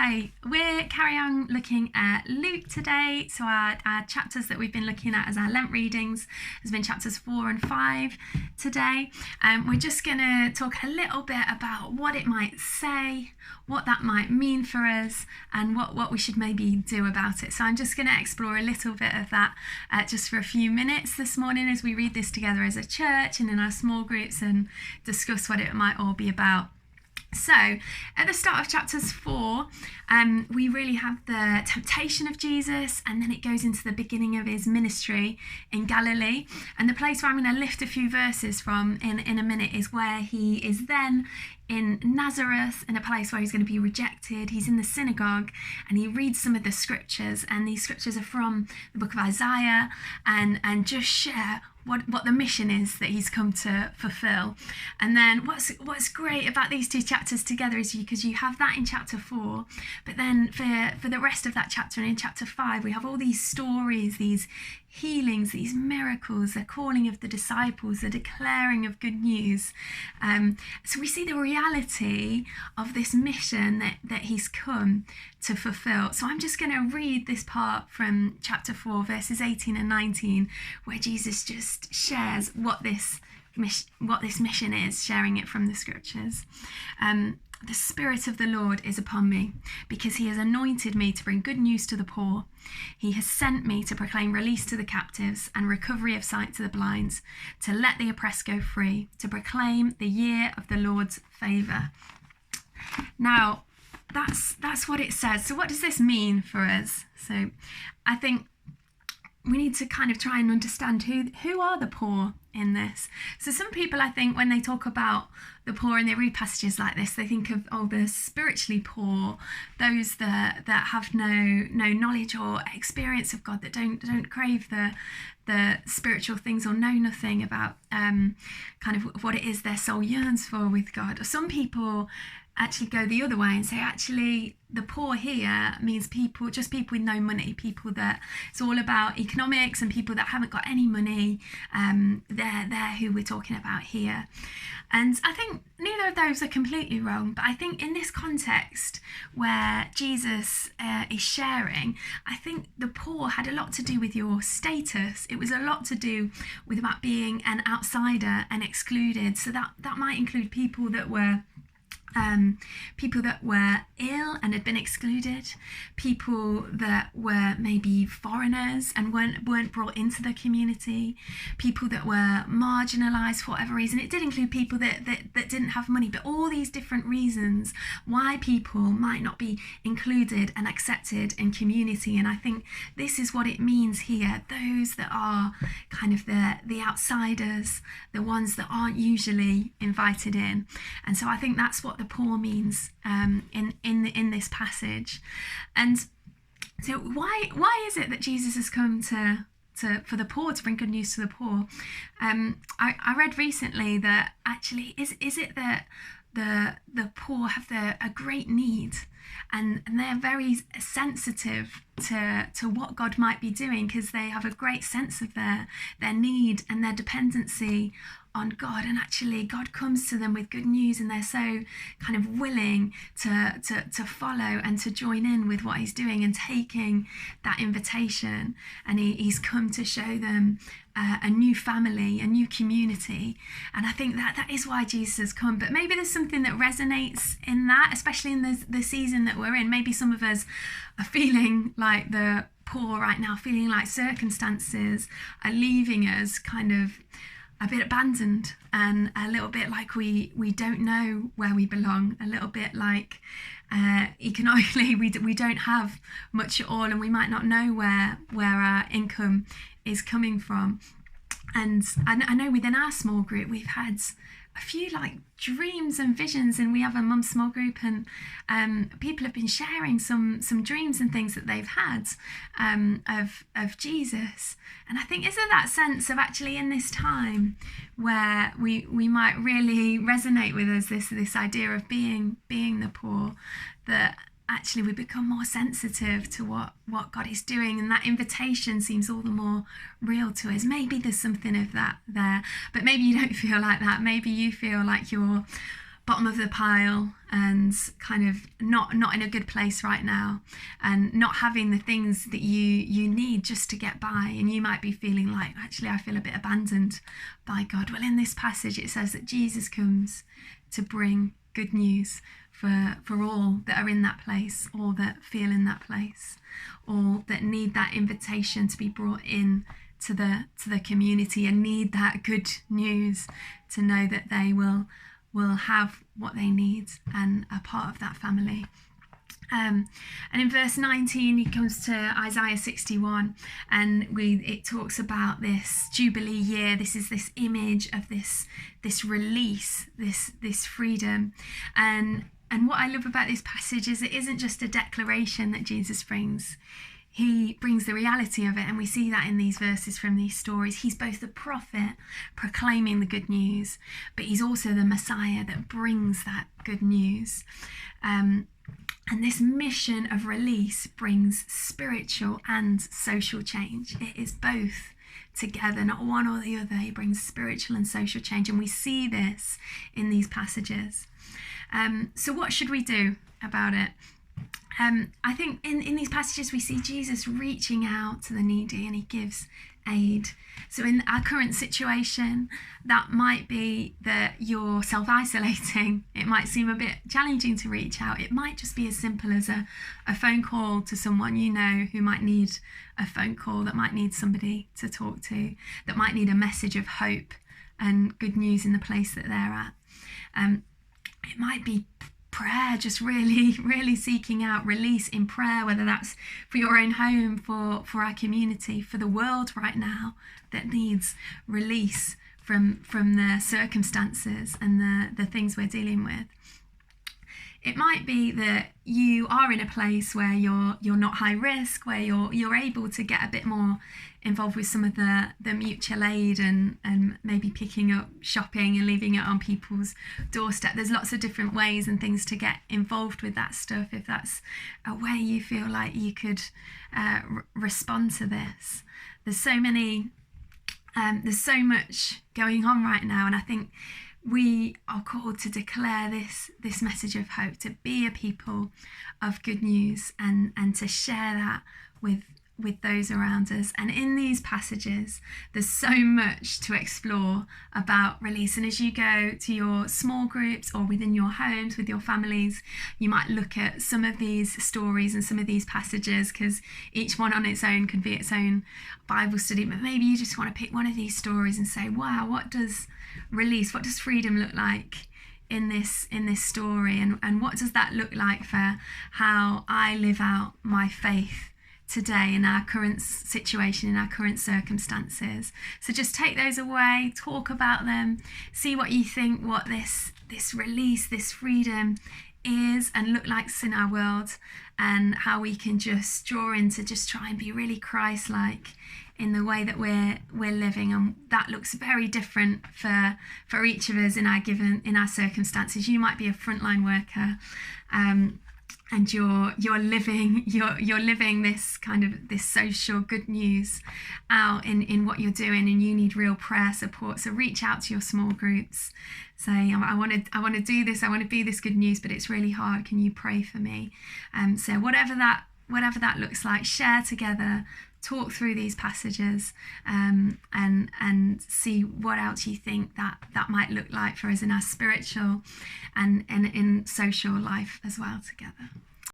Okay, we're carrying on looking at Luke today. So our chapters that we've been looking at as our Lent readings has been chapters 4 and 5 today. We're just going to talk a little bit about what it might say, what that might mean for us, and what we should maybe do about it. So I'm just going to explore a little bit of that just for a few minutes this morning as we read this together as a church and in our small groups and discuss what it might all be about. So at the start of chapters 4, we really have the temptation of Jesus, and then it goes into the beginning of his ministry in Galilee. And the place where I'm going to lift a few verses from in a minute is where he is then in Nazareth, in a place where he's going to be rejected. He's in the synagogue and he reads some of the scriptures, and these scriptures are from the book of Isaiah and just share what the mission is that he's come to fulfill. And then what's great about these two chapters together is because you have that in chapter 4, but then for the rest of that chapter and in chapter 5 we have all these stories, these healings, these miracles, the calling of the disciples, the declaring of good news. So we see the reality of this mission that he's come to fulfill. So I'm just going to read this part from chapter 4, verses 18 and 19, where Jesus just shares what this mission is, sharing it from the scriptures. The Spirit of the Lord is upon me, because he has anointed me to bring good news to the poor. He has sent me to proclaim release to the captives and recovery of sight to the blind, to let the oppressed go free, to proclaim the year of the Lord's favour. Now, that's what it says. So what does this mean for us? So I think we need to kind of try and understand who are the poor in this. So some people, I think, when they talk about the poor and they read passages like this, they think of the spiritually poor, those that have no knowledge or experience of God, that don't crave the spiritual things or know nothing about kind of what it is their soul yearns for with God. Or some people actually go the other way and say, actually, the poor here means people with no money, people that it's all about economics, and people that haven't got any money. They're who we're talking about here. And I think neither of those are completely wrong, but I think in this context where Jesus is sharing, I think the poor had a lot to do with your status. It was a lot to do with about being an outsider and excluded. So that might include people that were ill and had been excluded, people that were maybe foreigners and weren't brought into the community, people that were marginalised for whatever reason. It did include people that didn't have money, but all these different reasons why people might not be included and accepted in community. And I think this is what it means here, those that are kind of the outsiders, the ones that aren't usually invited in. And so I think that's what the poor means in this passage. And so why is it that Jesus has come for the poor, to bring good news to the poor? I read recently that actually is it that the poor have a great need, and they're very sensitive to what God might be doing, because they have a great sense of their need and their dependency on God, and actually God comes to them with good news, and they're so kind of willing to follow and to join in with what he's doing and taking that invitation. And he's come to show them a new family, a new community. And I think that is why Jesus has come. But maybe there's something that resonates in that, especially in the season that we're in. Maybe some of us are feeling like the poor right now, feeling like circumstances are leaving us kind of a bit abandoned, and a little bit like we don't know where we belong, a little bit like economically we don't have much at all, and we might not know where our income is coming from. And I know within our small group we've had a few like dreams and visions, and we have a mum small group, and people have been sharing some dreams and things that they've had of Jesus. And I think, is there that sense of actually in this time where we might really resonate with us this idea of being the poor, that actually we become more sensitive to what God is doing, and that invitation seems all the more real to us. Maybe there's something of that there, but maybe you don't feel like that. Maybe you feel like you're bottom of the pile and kind of not in a good place right now, and not having the things that you need just to get by. And you might be feeling like, actually I feel a bit abandoned by God. Well, in this passage it says that Jesus comes to bring good news for all that are in that place, all that feel in that place, all that need that invitation to be brought in to the community and need that good news, to know that they will have what they need and are part of that family. And in verse 19 he comes to Isaiah 61, and it talks about this Jubilee year. This is this image of this release, this freedom. And what I love about this passage is it isn't just a declaration that Jesus brings. He brings the reality of it, and we see that in these verses from these stories. He's both the prophet proclaiming the good news, but he's also the Messiah that brings that good news. And this mission of release brings spiritual and social change. It is both together, not one or the other. He brings spiritual and social change, and we see this in these passages. So what should we do about it? I think in these passages we see Jesus reaching out to the needy, and he gives aid. So in our current situation, that might be that you're self-isolating. It might seem a bit challenging to reach out. It might just be as simple as a phone call to someone you know who might need a phone call, that might need somebody to talk to, that might need a message of hope and good news in the place that they're at. It might be prayer, just really seeking out release in prayer, whether that's for your own home, for our community, for the world right now that needs release from the circumstances and the things we're dealing with. It might be that you are in a place where you're not high risk, where you're able to get a bit more involved with some of the mutual aid and maybe picking up shopping and leaving it on people's doorstep. There's lots of different ways and things to get involved with that stuff, if that's a way you feel like you could respond to this. There's so much going on right now, and I think we are called to declare this message of hope, to be a people of good news, and to share that with those around us. And in these passages there's so much to explore about release. And as you go to your small groups or within your homes with your families, you might look at some of these stories and some of these passages, because each one on its own could be its own Bible study. But maybe you just want to pick one of these stories and say, wow, what does release, what does freedom look like in this story, and what does that look like for how I live out my faith today in our current situation, in our current circumstances. So just take those away, talk about them, see what you think, what this release, this freedom is and look like in our world, and how we can just draw into just try and be really Christ-like in the way that we're living. And that looks very different for each of us in our circumstances. You might be a frontline worker, and you're living this kind of this social good news out in what you're doing, and you need real prayer support. So reach out to your small groups. Say, I want to do this. I want to be this good news, but it's really hard. Can you pray for me? So whatever that looks like, share together. Talk through these passages, and see what else you think that might look like for us in our spiritual and in social life as well together.